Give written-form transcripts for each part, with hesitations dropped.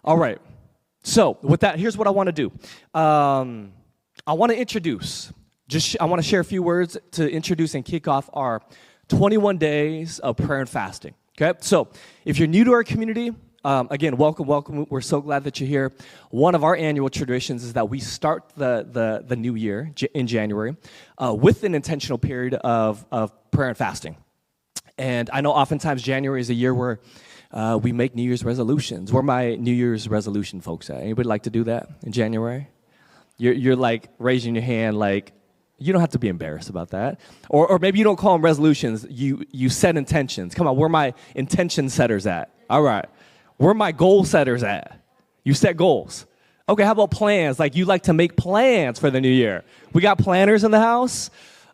All right. So with that, here's what I want to do. I want to introduce, I want to share a few words to introduce and kick off our 21 days of prayer and fasting. Okay? So if you're new to our community, again, welcome. We're so glad that you're here. One of our annual traditions is that we start the new year in January with an intentional period of prayer and fasting. And I know oftentimes January is a year where we make New Year's resolutions. Where are my New Year's resolution folks at? Anybody like to do that in January? You're like raising your hand like, you don't have to be embarrassed about that. Or maybe you don't call them resolutions. You set intentions. Come on, where are my intention setters at? All right. Where are my goal setters at? You set goals. Okay, how about plans? Like you like to make plans for the new year. We got planners in the house.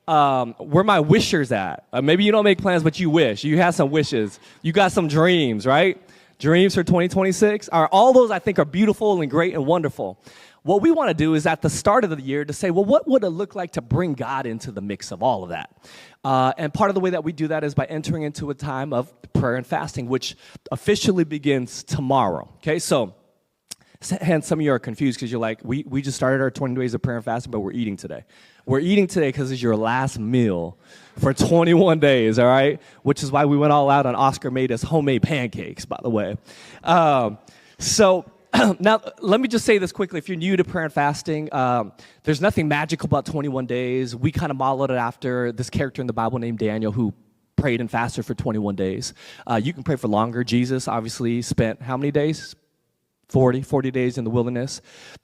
Where my wishers at? Maybe you don't make plans, but you wish. You have some wishes. You got some dreams, right? Dreams for 2026. All those I think are beautiful and great and wonderful. What we want to do is at the start of the year to say, well, what would it look like to bring God into the mix of all of that? And part of the way that we do that is by entering into a time of prayer and fasting, which officially begins tomorrow. Okay, so and some of you are confused because you're like, we just started our 20 days of prayer and fasting, but we're eating today. We're eating today because it's your last meal for 21 days, all right? Which is why we went all out on Oscar made us homemade pancakes, by the way. So now, let me just say this quickly. If you're new to prayer and fasting, there's nothing magical about 21 days. We kind of modeled it after this character in the Bible named Daniel who prayed and fasted for 21 days. You can pray for longer. Jesus obviously spent how many days? 40 days in the wilderness,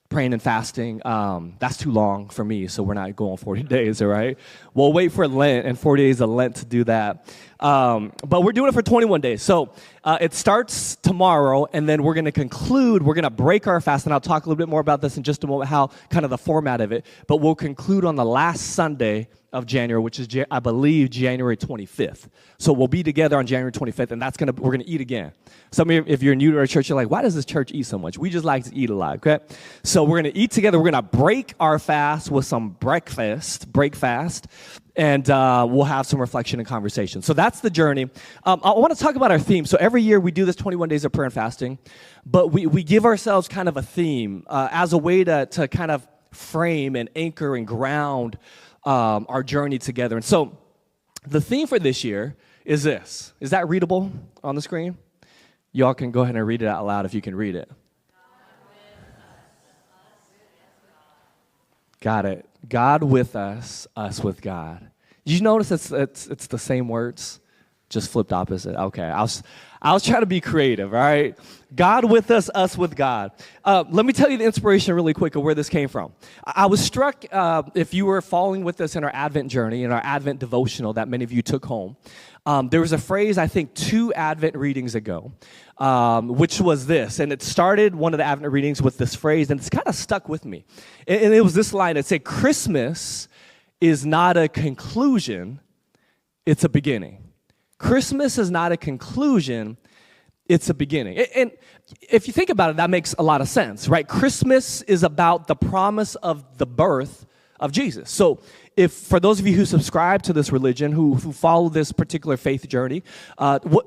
praying and fasting. That's too long for me, so we're not going 40 days, all right? We'll wait for Lent and 40 days of Lent to do that. But we're doing it for 21 days. So it starts tomorrow, and then we're going to conclude. We're going to break our fast, and I'll talk a little bit more about this in just a moment, how kind of the format of it. But we'll conclude on the last Sunday of January, which is, I believe, January 25th. So we'll be together on January 25th, and we're going to eat again. Some of you, if you're new to our church, you're like, why does this church eat so much? We just like to eat a lot, okay? So we're going to eat together. We're going to break our fast with some break fast, and we'll have some reflection and conversation. So that's the journey. I want to talk about our theme. So every year we do this 21 days of prayer and fasting, but we give ourselves kind of a theme as a way to kind of frame and anchor and ground our journey together. And so the theme for this year is this. Is that readable on the screen? Y'all can go ahead and read it out loud if you can read it. Got it. God with us with God. Did you notice it's the same words, just flipped opposite? Okay, I was trying to be creative, all right? God with us with God. Let me tell you the inspiration really quick of where this came from. I was struck, if you were following with us in our Advent journey, in our Advent devotional that many of you took home, there was a phrase, I think, 2 Advent readings ago, which was this. And it started one of the Advent readings with this phrase, and it's kind of stuck with me. And it was this line. It said, Christmas is not a conclusion, it's a beginning. Christmas is not a conclusion, it's a beginning. And if you think about it, that makes a lot of sense, right? Christmas is about the promise of the birth of Jesus. So if for those of you who subscribe to this religion, who follow this particular faith journey,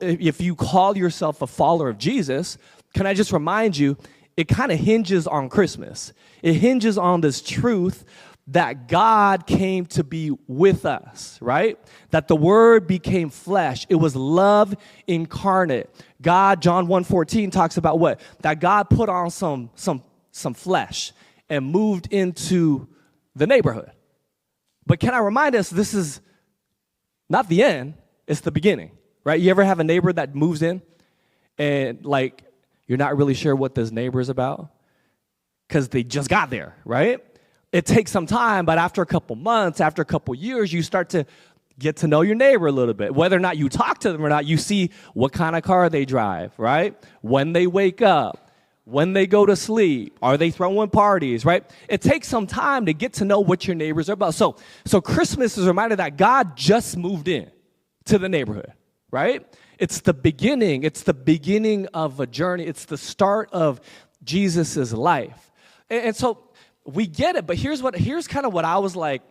if you call yourself a follower of Jesus, can I just remind you, it kind of hinges on Christmas. It hinges on this truth that God came to be with us, right? That the Word became flesh. It was love incarnate. God, John 1:14 talks about what? That God put on some flesh and moved into the neighborhood. But can I remind us, this is not the end, it's the beginning, right? You ever have a neighbor that moves in and like you're not really sure what this neighbor is about because they just got there, right? It takes some time, but after a couple months, after a couple years, you start to get to know your neighbor a little bit. Whether or not you talk to them or not, you see what kind of car they drive, right? When they wake up, when they go to sleep, are they throwing parties, right? It takes some time to get to know what your neighbors are about. So Christmas is a reminder that God just moved in to the neighborhood, right? It's the beginning. It's the beginning of a journey. It's the start of Jesus' life. And so we get it, but here's kind of what I was like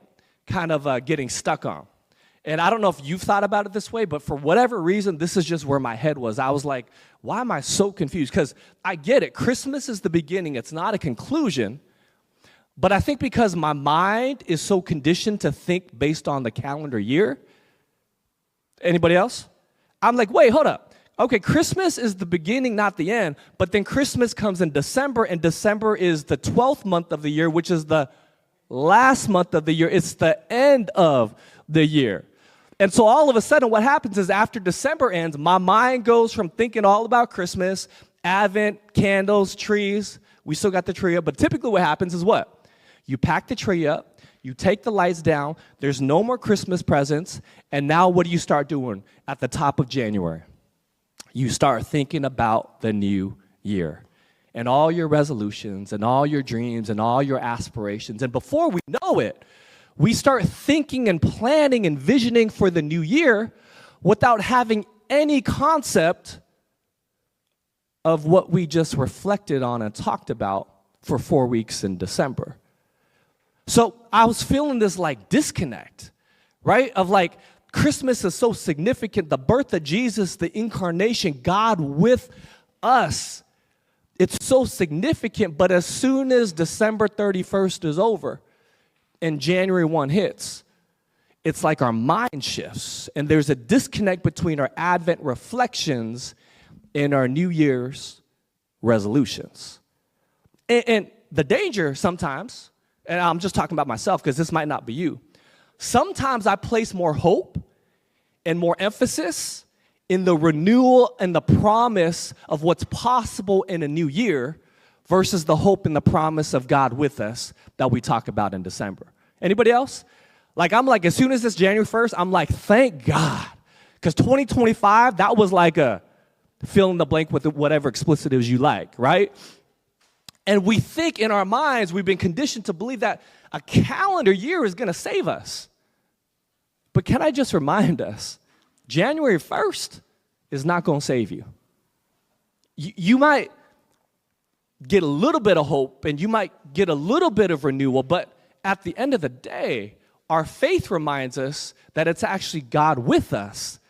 kind of getting stuck on. And I don't know if you've thought about it this way, but for whatever reason, this is just where my head was. I was like, why am I so confused? Because I get it. Christmas is the beginning. It's not a conclusion. But I think because my mind is so conditioned to think based on the calendar year. Anybody else? I'm like, wait, hold up. Okay, Christmas is the beginning, not the end. But then Christmas comes in December, and December is the 12th month of the year, which is the last month of the year. It's the end of the year. And so all of a sudden, what happens is after December ends, my mind goes from thinking all about Christmas, Advent, candles, trees. We still got the tree up, but typically what happens is what? You pack the tree up, you take the lights down, there's no more Christmas presents, and now what do you start doing at the top of January? You start thinking about the new year and all your resolutions and all your dreams and all your aspirations. And before we know it, we start thinking and planning and visioning for the new year without having any concept of what we just reflected on and talked about for 4 weeks in December. So I was feeling this like disconnect, right? Of like, Christmas is so significant, the birth of Jesus, the incarnation, God with us. It's so significant, but as soon as December 31st is over, and January 1 hits, it's like our mind shifts, and there's a disconnect between our Advent reflections and our New Year's resolutions. And the danger sometimes, and I'm just talking about myself because this might not be you, sometimes I place more hope and more emphasis in the renewal and the promise of what's possible in a new year versus the hope and the promise of God with us that we talk about in December. Anybody else? Like, I'm like, as soon as it's January 1st, I'm like, thank God. Because 2025, that was like a fill in the blank with whatever explicitives you like, right? And we think in our minds, we've been conditioned to believe that a calendar year is going to save us. But can I just remind us, January 1st is not going to save you. You might get a little bit of hope and you might get a little bit of renewal, but at the end of the day, our faith reminds us that it's actually God with us.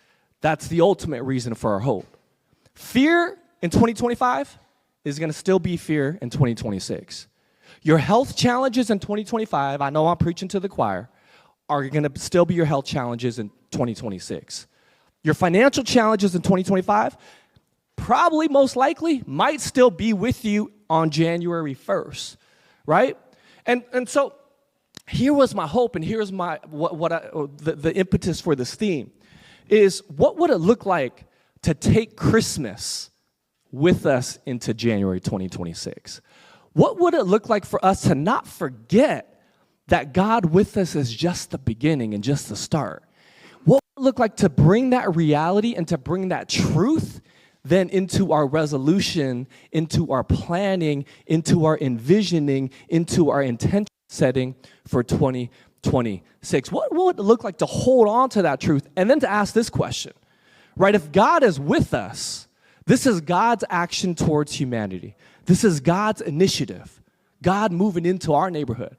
That's the ultimate reason for our hope. Fear in 2025 is going to still be fear in 2026. Your health challenges in 2025, I know I'm preaching to the choir, are going to still be your health challenges in 2026. Your financial challenges in 2025 probably most likely might still be with you on January 1st, right? And so here was my hope, and here's my the impetus for this theme is, what would it look like to take Christmas with us into January 2026? What would it look like for us to not forget that God with us is just the beginning and just the start? What would it look like to bring that reality and to bring that truth then into our resolution, into our planning, into our envisioning, into our intention setting for 2026? What would it look like to hold on to that truth and then to ask this question, right? If God is with us, this is God's action towards humanity. This is God's initiative, God moving into our neighborhood.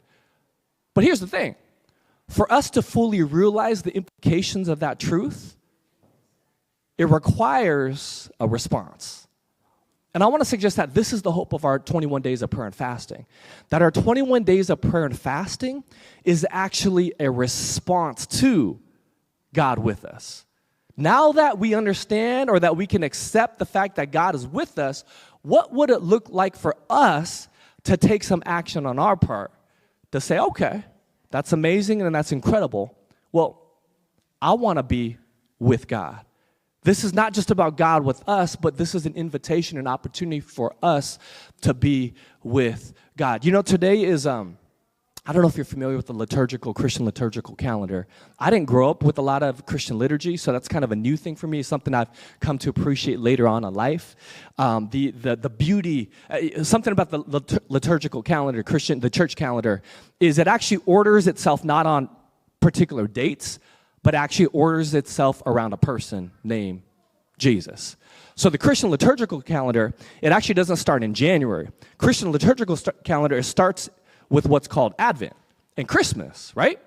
But here's the thing. For us to fully realize the implications of that truth, it requires a response. And I want to suggest that this is the hope of our 21 days of prayer and fasting. That our 21 days of prayer and fasting is actually a response to God with us. Now that we understand, or that we can accept the fact that God is with us, what would it look like for us to take some action on our part to say, okay, that's amazing and that's incredible. Well, I want to be with God. This is not just about God with us, but this is an invitation, an opportunity for us to be with God. You know, today is, I don't know if you're familiar with the Christian liturgical calendar. I didn't grow up with a lot of Christian liturgy, so that's kind of a new thing for me. It's something I've come to appreciate later on in life. The beauty, something about the liturgical calendar, the church calendar, is it actually orders itself not on particular dates, but actually orders itself around a person named Jesus. So the Christian liturgical calendar, it actually doesn't start in January. Christian liturgical calendar starts with what's called Advent and Christmas, right?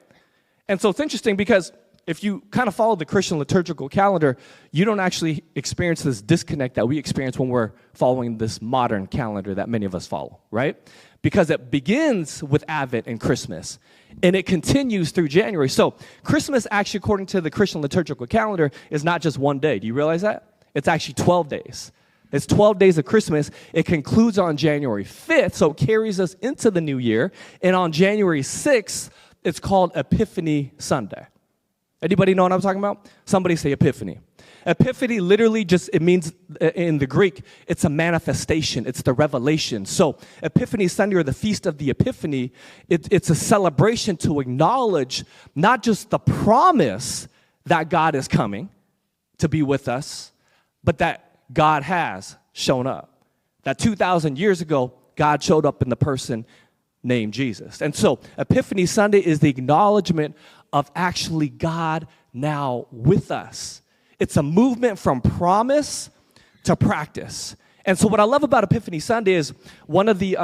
And so it's interesting because if you kind of follow the Christian liturgical calendar, you don't actually experience this disconnect that we experience when we're following this modern calendar that many of us follow, right? Because it begins with Advent and Christmas, and it continues through January. So Christmas, actually, according to the Christian liturgical calendar, is not just one day. Do you realize that? It's actually 12 days. It's 12 days of Christmas. It concludes on January 5th, so it carries us into the new year. And on January 6th, it's called Epiphany Sunday. Anybody know what I'm talking about? Somebody say Epiphany. Epiphany literally it means in the Greek, it's a manifestation. It's the revelation. So Epiphany Sunday, or the Feast of the Epiphany, it's a celebration to acknowledge not just the promise that God is coming to be with us, but that God has shown up. That 2,000 years ago, God showed up in the person named Jesus. And so Epiphany Sunday is the acknowledgement of actually God now with us. It's a movement from promise to practice. And so what I love about Epiphany Sunday is one of the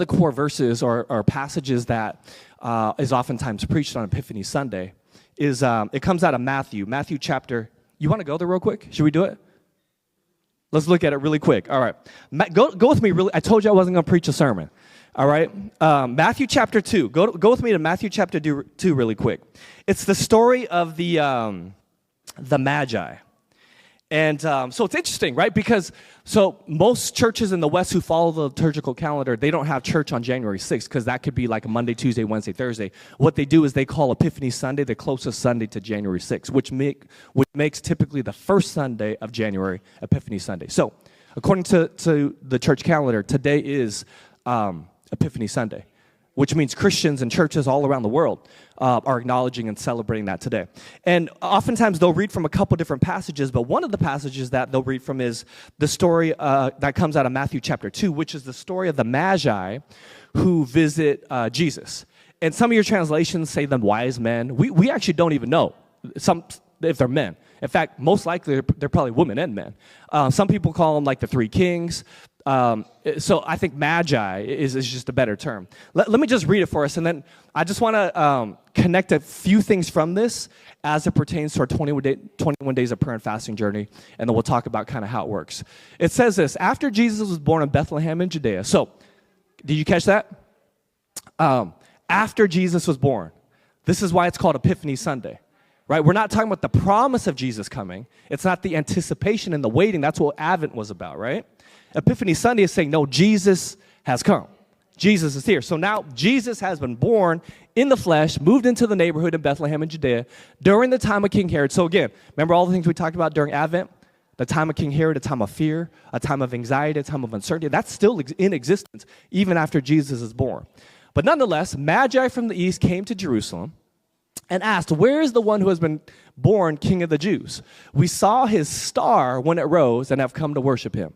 core verses or passages that is oftentimes preached on Epiphany Sunday is it comes out of Matthew chapter. You want to go there real quick? Should we do it? Let's look at it really quick. All right. Go with me. I told you I wasn't going to preach a sermon. All right. Matthew chapter 2. Go with me to Matthew chapter 2 really quick. It's the story of the Magi. And so it's interesting, right? Because so most churches in the West who follow the liturgical calendar, they don't have church on January 6th because that could be like a Monday, Tuesday, Wednesday, Thursday. What they do is they call Epiphany Sunday the closest Sunday to January 6th, which makes typically the first Sunday of January Epiphany Sunday. So according to the church calendar, today is Epiphany Sunday, which means Christians and churches all around the world are acknowledging and celebrating that today. And oftentimes they'll read from a couple different passages, but one of the passages that they'll read from is the story that comes out of Matthew chapter 2, which is the story of the Magi who visit Jesus. And some of your translations say them wise men. We actually don't even know if they're men. In fact, most likely they're probably women and men. Some people call them like the three kings. So I think magi is just a better term. Let me just read it for us, and then I just want to connect a few things from this as it pertains to our 21 days of prayer and fasting journey, and then we'll talk about kind of how it works. It says this: after Jesus was born in Bethlehem in Judea. So, did you catch that? After Jesus was born. This is why it's called Epiphany Sunday. Right? We're not talking about the promise of Jesus coming. It's not the anticipation and the waiting. That's what Advent was about, right? Epiphany Sunday is saying, no, Jesus has come. Jesus is here. So now Jesus has been born in the flesh, moved into the neighborhood in Bethlehem in Judea during the time of King Herod. So again, remember all the things we talked about during Advent? The time of King Herod, a time of fear, a time of anxiety, a time of uncertainty. That's still in existence even after Jesus is born. But nonetheless, Magi from the east came to Jerusalem and asked, where is the one who has been born King of the Jews? We saw his star when it rose and have come to worship him.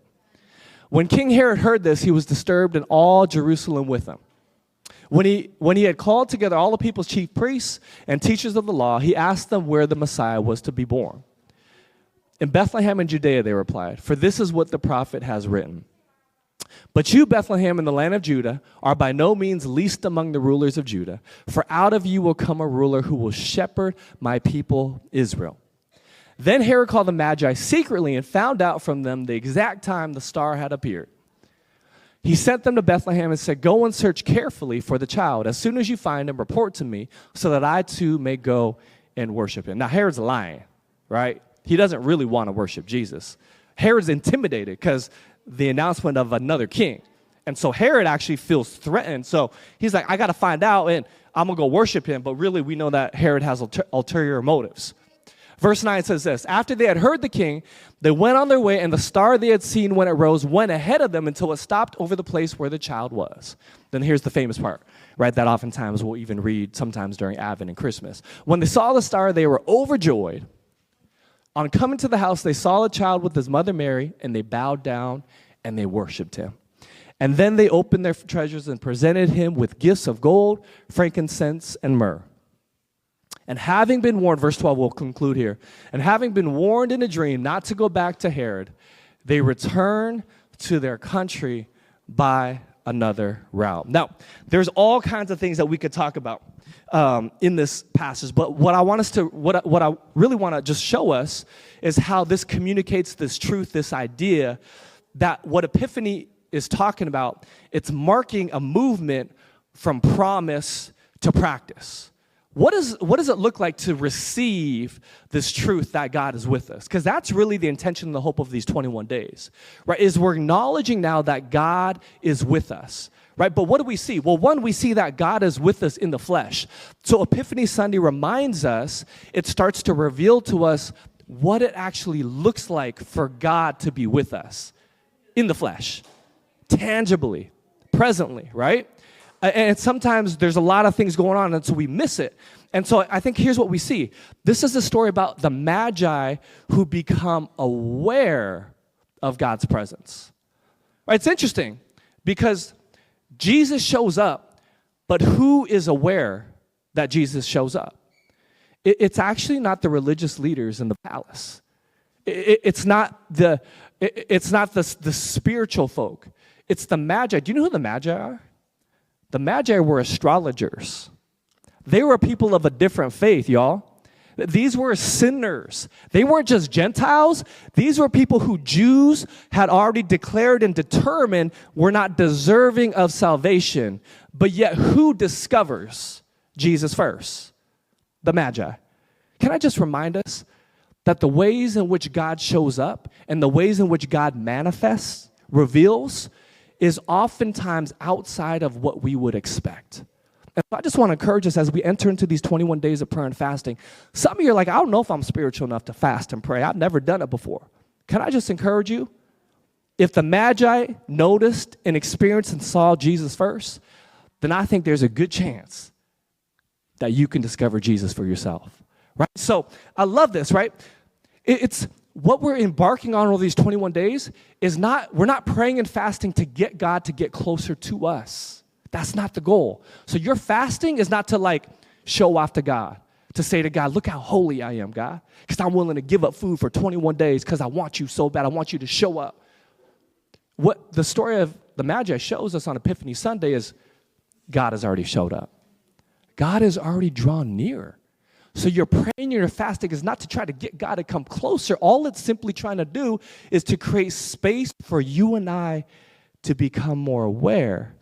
When King Herod heard this, he was disturbed, and all Jerusalem with him. When he had called together all the people's chief priests and teachers of the law, he asked them where the Messiah was to be born. In Bethlehem in Judea, they replied, for this is what the prophet has written. But you, Bethlehem, in the land of Judah, are by no means least among the rulers of Judah, for out of you will come a ruler who will shepherd my people Israel. Then Herod called the Magi secretly and found out from them the exact time the star had appeared. He sent them to Bethlehem and said, go and search carefully for the child. As soon as you find him, report to me so that I too may go and worship him. Now, Herod's lying, right? He doesn't really want to worship Jesus. Herod's intimidated because the announcement of another king. And so Herod actually feels threatened. So he's like, I got to find out, and I'm going to go worship him. But really, we know that Herod has ulterior motives. Verse 9 says this: after they had heard the king, they went on their way, and the star they had seen when it rose went ahead of them until it stopped over the place where the child was. Then here's the famous part, right, that oftentimes we'll even read sometimes during Advent and Christmas. When they saw the star, they were overjoyed. On coming to the house, they saw the child with his mother Mary, and they bowed down and they worshiped him. And then they opened their treasures and presented him with gifts of gold, frankincense, and myrrh. And having been warned, verse 12, we'll conclude here. And having been warned in a dream not to go back to Herod, they returned to their country by another route. Now, there's all kinds of things that we could talk about in this passage, but what I really want to just show us is how this communicates this truth, this idea that what Epiphany is talking about, it's marking a movement from promise to practice. What does it look like to receive this truth that God is with us? Because that's really the intention and the hope of these 21 days, right? Is we're acknowledging now that God is with us, right? But what do we see? Well, one, we see that God is with us in the flesh. So Epiphany Sunday reminds us, it starts to reveal to us what it actually looks like for God to be with us in the flesh, tangibly, presently, right? And sometimes there's a lot of things going on, and so we miss it. And so I think here's what we see. This is a story about the Magi who become aware of God's presence. Right? It's interesting because Jesus shows up, but who is aware that Jesus shows up? It's actually not the religious leaders in the palace. It's not the spiritual folk. It's the Magi. Do you know who the Magi are? The Magi were astrologers. They were people of a different faith, y'all. These were sinners. They weren't just Gentiles. These were people who Jews had already declared and determined were not deserving of salvation. But yet, who discovers Jesus first? The Magi. Can I just remind us that the ways in which God shows up and the ways in which God manifests, reveals, is oftentimes outside of what we would expect. And so I just want to encourage us as we enter into these 21 days of prayer and fasting. Some of you are like, I don't know if I'm spiritual enough to fast and pray. I've never done it before. Can I just encourage you? If the Magi noticed and experienced and saw Jesus first, then I think there's a good chance that you can discover Jesus for yourself. Right? So I love this, right? It's what we're embarking on all these 21 days is we're not praying and fasting to get God to get closer to us. That's not the goal. So your fasting is not to show off to God, to say to God, look how holy I am, God, because I'm willing to give up food for 21 days because I want you so bad. I want you to show up. What the story of the Magi shows us on Epiphany Sunday is God has already showed up. God has already drawn near. So your praying and your fasting is not to try to get God to come closer. All it's simply trying to do is to create space for you and I to become more aware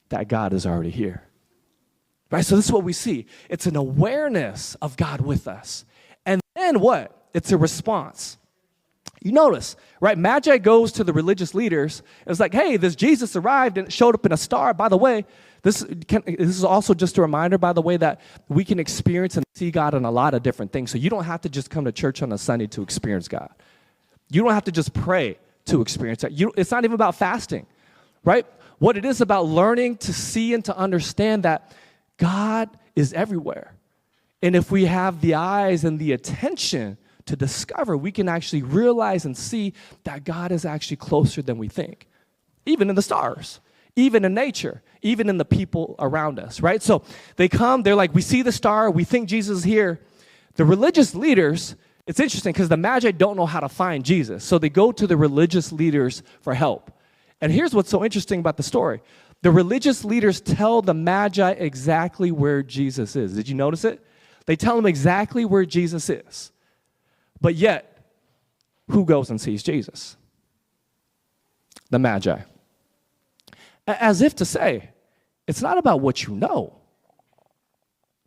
that God is already here. Right? So this is what we see. It's an awareness of God with us. And then what? It's a response. You notice, right? Magi goes to the religious leaders. It's like, hey, this Jesus arrived and showed up in a star. By the way, this is also just a reminder, by the way, that we can experience and see God in a lot of different things. So you don't have to just come to church on a Sunday to experience God. You don't have to just pray to experience that. It's not even about fasting, right? What it is about learning to see and to understand that God is everywhere. And if we have the eyes and the attention to discover, we can actually realize and see that God is actually closer than we think, even in the stars, even in nature, even in the people around us, right? So they come, they're like, we see the star, we think Jesus is here. The religious leaders, it's interesting because the Magi don't know how to find Jesus, so they go to the religious leaders for help. And here's what's so interesting about the story. The religious leaders tell the Magi exactly where Jesus is. Did you notice it? They tell them exactly where Jesus is. But yet, who goes and sees Jesus? The Magi. As if to say, it's not about what you know,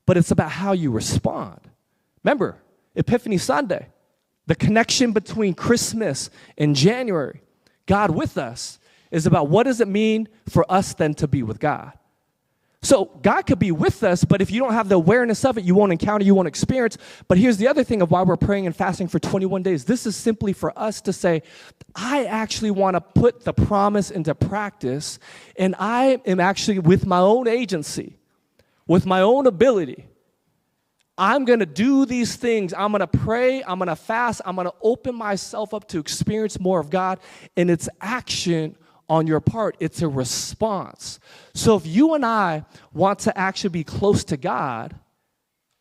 but it's about how you respond. Remember, Epiphany Sunday, the connection between Christmas and January, God with us, is about what does it mean for us then to be with God. So God could be with us, but if you don't have the awareness of it, you won't encounter, you won't experience. But here's the other thing of why we're praying and fasting for 21 days. This is simply for us to say, I actually want to put the promise into practice, and I am actually, with my own agency, with my own ability, I'm going to do these things. I'm going to pray. I'm going to fast. I'm going to open myself up to experience more of God, and it's action on your part. It's a response. So if you and I want to actually be close to God,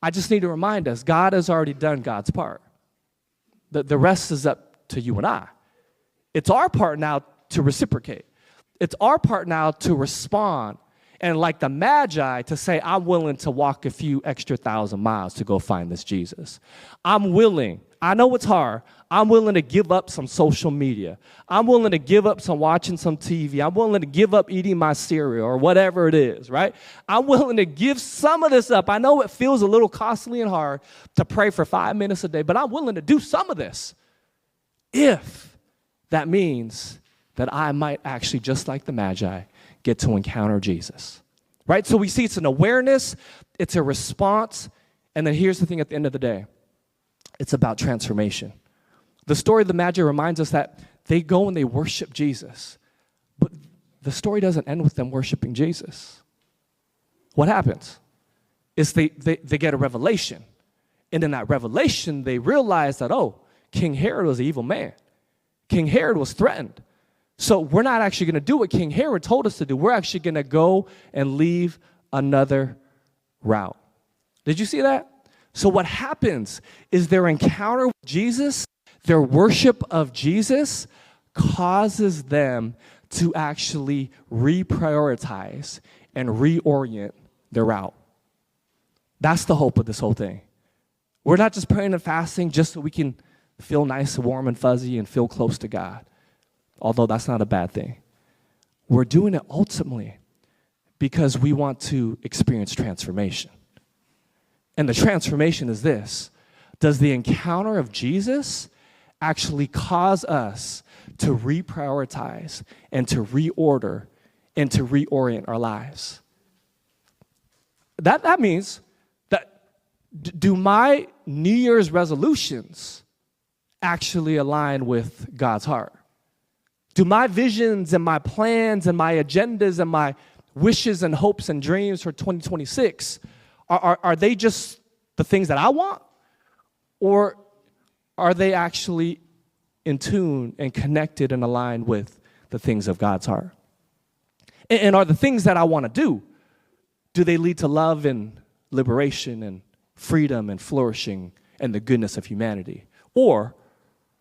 I just need to remind us, God has already done God's part. The rest is up to you and I. It's our part now to reciprocate. It's our part now to respond. And like the Magi, to say, I'm willing to walk a few extra 1,000 miles to go find this Jesus. I'm willing. I know it's hard. I'm willing to give up some social media. I'm willing to give up some watching some TV. I'm willing to give up eating my cereal or whatever it is, right? I'm willing to give some of this up. I know it feels a little costly and hard to pray for 5 minutes a day, but I'm willing to do some of this if that means that I might actually, just like the Magi, get to encounter Jesus, right? So we see it's an awareness, it's a response, and then here's the thing at the end of the day. It's about transformation. The story of the Magi reminds us that they go and they worship Jesus, but the story doesn't end with them worshiping Jesus. What happens is they get a revelation, and in that revelation, they realize that, oh, King Herod was an evil man. King Herod was threatened. So we're not actually going to do what King Herod told us to do. We're actually going to go and leave another route. Did you see that? So what happens is their encounter with Jesus, their worship of Jesus, causes them to actually reprioritize and reorient their route. That's the hope of this whole thing. We're not just praying and fasting just so we can feel nice and warm and fuzzy and feel close to God. Although that's not a bad thing. We're doing it ultimately because we want to experience transformation. And the transformation is this. Does the encounter of Jesus actually cause us to reprioritize and to reorder and to reorient our lives? That means that do my New Year's resolutions actually align with God's heart? Do my visions and my plans and my agendas and my wishes and hopes and dreams for 2026, are they just the things that I want? Or are they actually in tune and connected and aligned with the things of God's heart? And are the things that I want to do they lead to love and liberation and freedom and flourishing and the goodness of humanity? Or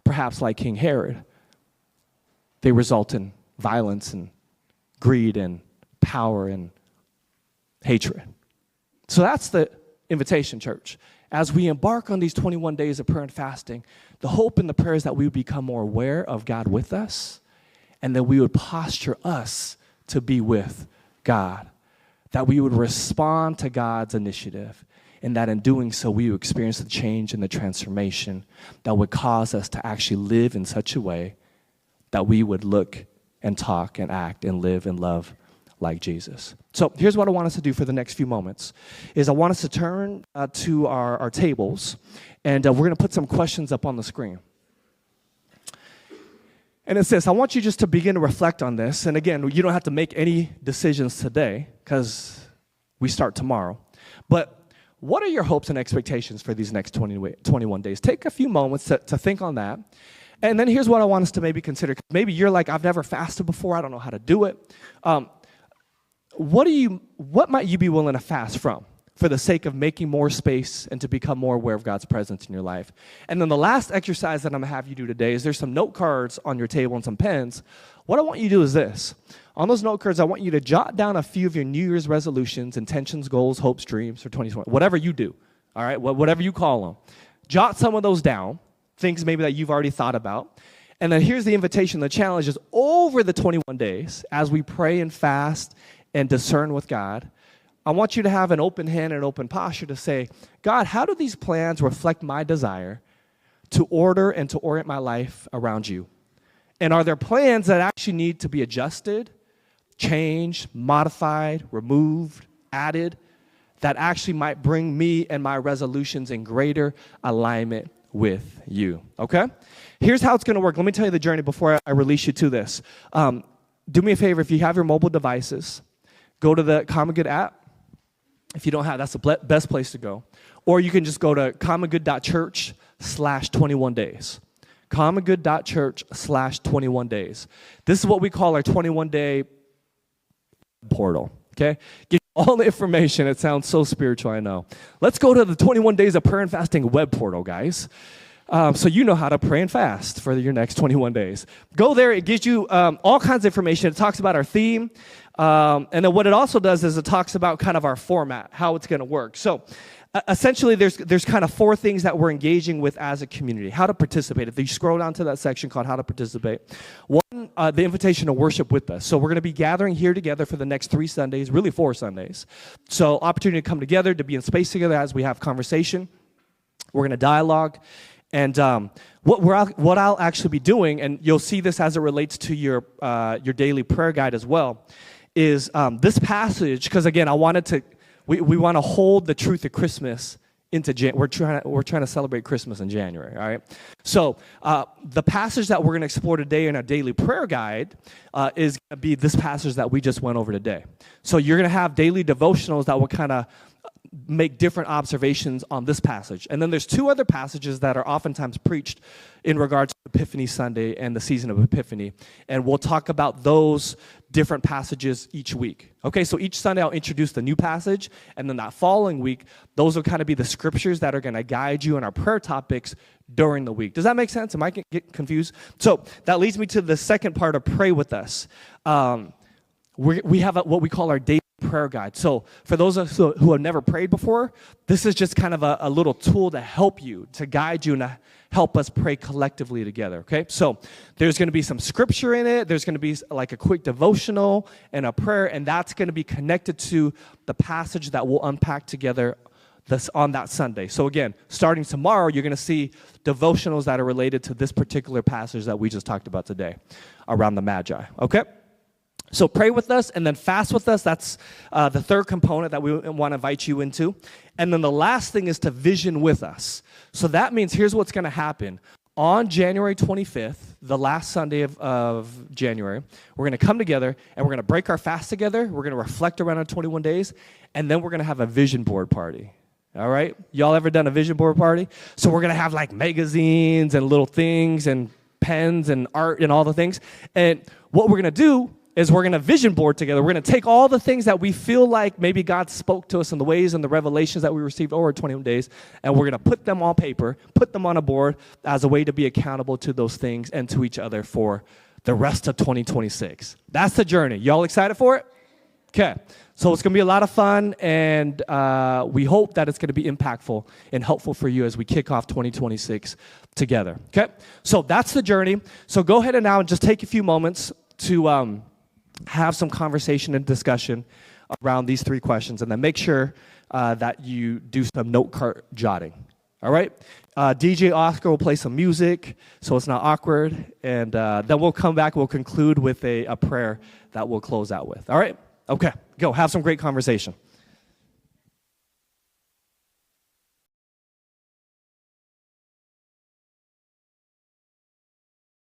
perhaps like King Herod, they result in violence and greed and power and hatred. So that's the invitation, church. As we embark on these 21 days of prayer and fasting, the hope and the prayer is that we would become more aware of God with us, and that we would posture us to be with God, that we would respond to God's initiative, and that in doing so, we would experience the change and the transformation that would cause us to actually live in such a way that we would look and talk and act and live and love like Jesus. So here's what I want us to do for the next few moments, is I want us to turn to our tables, and we're going to put some questions up on the screen. And it's this. I want you just to begin to reflect on this. And again, you don't have to make any decisions today because we start tomorrow. But what are your hopes and expectations for these next 21 days? Take a few moments to think on that. And then here's what I want us to maybe consider. Maybe you're like, I've never fasted before. I don't know how to do it. What might you be willing to fast from for the sake of making more space and to become more aware of God's presence in your life? And then the last exercise that I'm going to have you do today is there's some note cards on your table and some pens. What I want you to do is this. On those note cards, I want you to jot down a few of your New Year's resolutions, intentions, goals, hopes, dreams for 2020, whatever you do, all right, whatever you call them. Jot some of those down, things maybe that you've already thought about. And then here's the invitation, the challenge is over the 21 days, as we pray and fast and discern with God, I want you to have an open hand and an open posture to say, God, how do these plans reflect my desire to order and to orient my life around you? And are there plans that actually need to be adjusted, changed, modified, removed, added, that actually might bring me and my resolutions in greater alignment with you, okay? Here's how it's going to work. Let me tell you the journey before I release you to this. Do me a favor, if you have your mobile devices, go to the Common Good app. If you don't have, that's the best place to go. Or you can just go to commongood.church/21 days. commongood.church/21 days. This is what we call our 21-day portal, okay? Give you all the information. It sounds so spiritual, I know. Let's go to the 21 days of prayer and fasting web portal, guys. So you know how to pray and fast for your next 21 days. Go there. It gives you all kinds of information. It talks about our theme. And then what it also does is it talks about kind of our format, how it's going to work. So essentially, there's kind of 4 things that we're engaging with as a community. How to participate. If you scroll down to that section called How to Participate. One, the invitation to worship with us. So we're going to be gathering here together for the next 3 Sundays, really 4 Sundays. So opportunity to come together, to be in space together as we have conversation. We're going to dialogue. And what I'll actually be doing, and you'll see this as it relates to your daily prayer guide as well, is this passage, because again, we want to hold the truth of Christmas into we're trying to celebrate Christmas in January, all right? So the passage that we're going to explore today in our daily prayer guide is going to be this passage that we just went over today. So you're going to have daily devotionals that will kind of make different observations on this passage. And then there's 2 other passages that are oftentimes preached in regards to Epiphany Sunday and the season of Epiphany. And we'll talk about those different passages each week. Okay, so each Sunday I'll introduce the new passage, and then that following week, those will kind of be the scriptures that are going to guide you in our prayer topics during the week. Does that make sense? Am I get confused? So that leads me to the second part of Pray With Us. We have what we call our daily prayer guide. So for those of us who have never prayed before, this is just kind of a little tool to help you, to guide you, and to help us pray collectively together, okay? So there's going to be some scripture in it. There's going to be like a quick devotional and a prayer, and that's going to be connected to the passage that we'll unpack together on that Sunday. So again, starting tomorrow, you're going to see devotionals that are related to this particular passage that we just talked about today around the Magi, okay? So pray with us and then fast with us. That's the third component that we want to invite you into. And then the last thing is to vision with us. So that means here's what's going to happen. On January 25th, the last Sunday of January, we're going to come together and we're going to break our fast together. We're going to reflect around our 21 days. And then we're going to have a vision board party. All right? Y'all ever done a vision board party? So we're going to have like magazines and little things and pens and art and all the things. And what we're going to do is we're going to vision board together. We're going to take all the things that we feel like maybe God spoke to us in the ways and the revelations that we received over 21 days, and we're going to put them on paper, put them on a board as a way to be accountable to those things and to each other for the rest of 2026. That's the journey. Y'all excited for it? Okay. So it's going to be a lot of fun, and we hope that it's going to be impactful and helpful for you as we kick off 2026 together. Okay? So that's the journey. So go ahead and now just take a few moments to have some conversation and discussion around these 3 questions, and then make sure that you do some note card jotting. All right? DJ Oscar will play some music so it's not awkward, and then we'll come back. We'll conclude with a prayer that we'll close out with. All right? Okay, go. Have some great conversation.